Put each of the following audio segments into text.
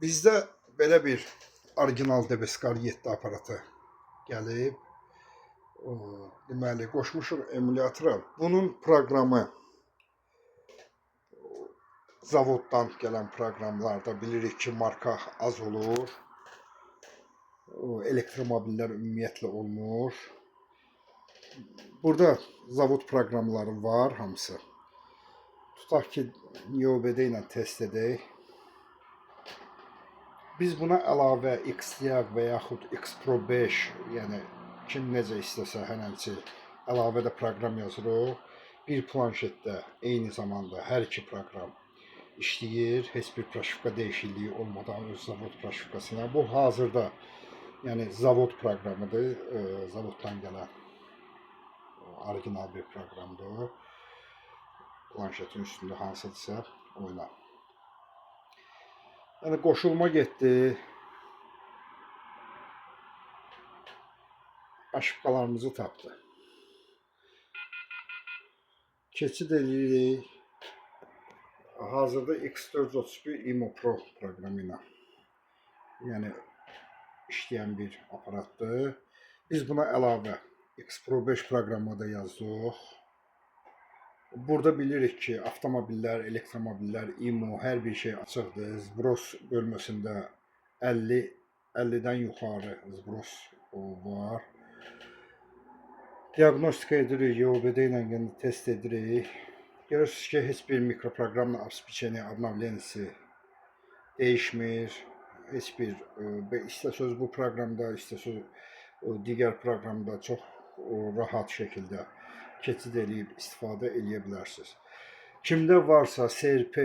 Bizdə belə bir orijinal Debescar 7 aparatı gəlib. Deməli, qoşmuşuq emulyatora. Bunun proqramı zavoddan gələn proqramlarda bilirik ki, marka az olur. Elektromobillər ümumiyyətlə olmur. Burada zavod proqramları var hamısı. Tutaq ki, NIOBD ilə test edək. Biz buna əlavə XDiag və yaxud X Pro 5, yəni kim necə istəsə hənənçi əlavə də proqram yazırıq. Bir planşetdə eyni zamanda hər iki proqram işləyir. Heç bir proşifka dəyişikliyi olmadan öz zavod proşifkasına. Bu hazırda yəni zavod proqramıdır. Zavoddan gələn orijinal bir proqramdır. Planşetin üstündə hansıdırsa oyna. Yəni qoşulma getdi. Aşıqalarımızı tapdı. Keçid edirik. Hazırda X431 IMO Pro proqramı ilə yəni işləyən bir aparatdır. Biz buna əlavə X Pro 5 proqramı da yazdıq. Burada bilirik ki, avtomobillər, elektromobillər, IMO hər bir şey açıqdır. Zbros bölməsində 50-dən yuxarı zbros var. Diagnostika edirik, YOBD ilə test edirik. Görürsünüz ki, heç bir mikroproqramla обеспечение обновленияsi değişmir. Heç bir istəsəz bu proqramda, istəsəz digər proqramda çox rahat şəkildə keçid edib istifadə edə bilərsiniz. Kimdə varsa SRP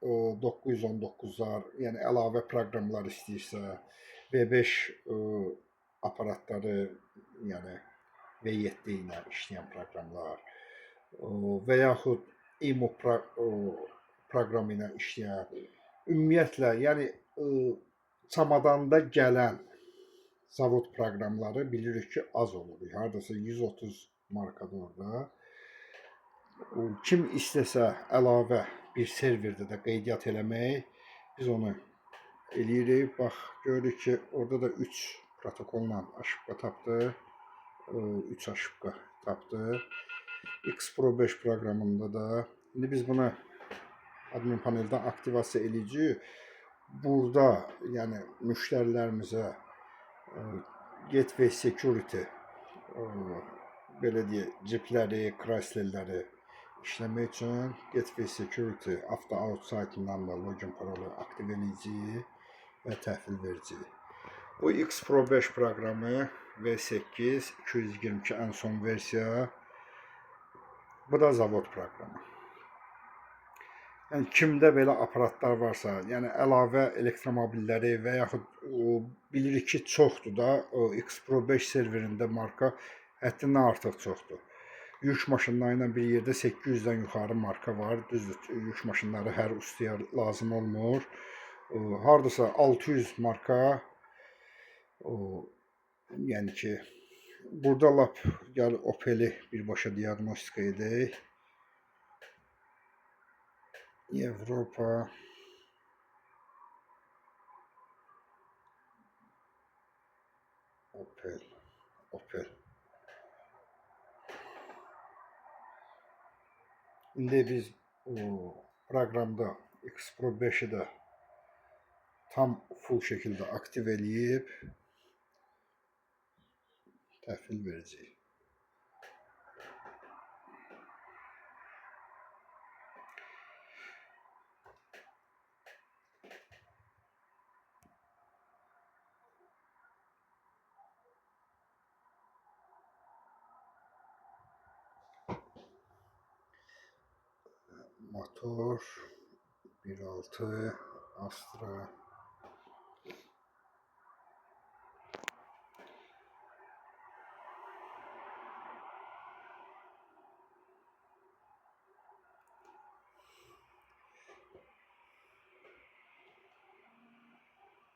919'lar, yəni əlavə proqramlar istəyirsə, V5 aparatları, yəni V7 ilə işləyən proqramlar və yaxud IMO proqramı ilə işləyən, ümumiyyətlə, yəni çamadanda gələn zavod proqramları bilirik ki, az olur. Haradasa 130 markadır orada. Kim istəsə əlavə bir serverdə də qeydiyyat eləmək, biz onu eləyirik. Bax, görürük ki, orada da 3 protokolla aşıbqa tapdı. 3 aşıbqa tapdı. X Pro 5 proqramında da. İndi biz bunu admin paneldən aktivasiya eləyəcəyik. Burada, yəni müştərilərimizə Gateway Security, belə deyək, Jeepləri, Chryslerləri işləmək üçün Gateway Security Auto Outside-dan da login parolu aktiv edəcəyik və təhvil verəcəyik. Bu X Pro 5 proqramı V8 222 ən son versiya. Bu da zavod proqramı. Yəni kimdə belə aparatlar varsa, yəni əlavə elektromobilləri və yaxud bilirik ki, çoxdur da X Pro 5 serverində marka həddindən artıq çoxdur. Yük maşınları ilə bir yerdə 800-dən yuxarı marka var. Düzdür, yük maşınları hər ustaya lazım olmur. Hardasa 600 marka, yəni ki, burada lap gəl Opel'i birbaşa diagnostika edək. Avropa, Opel. İndi biz proqramda X Pro 5'i də tam full şəkildə aktiv eləyib təhvil verəcəyik. Motor 1.6 Astra.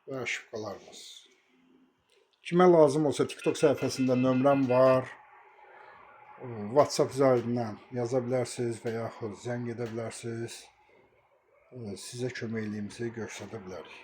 Və aşıqalarımız. Kimə lazım olsa TikTok səhifəsində nömrəm var. WhatsApp üzərindən yaza bilərsiniz və yaxud zəng edə bilərsiniz. Sizə kömək eləyimizi göstərə bilərik.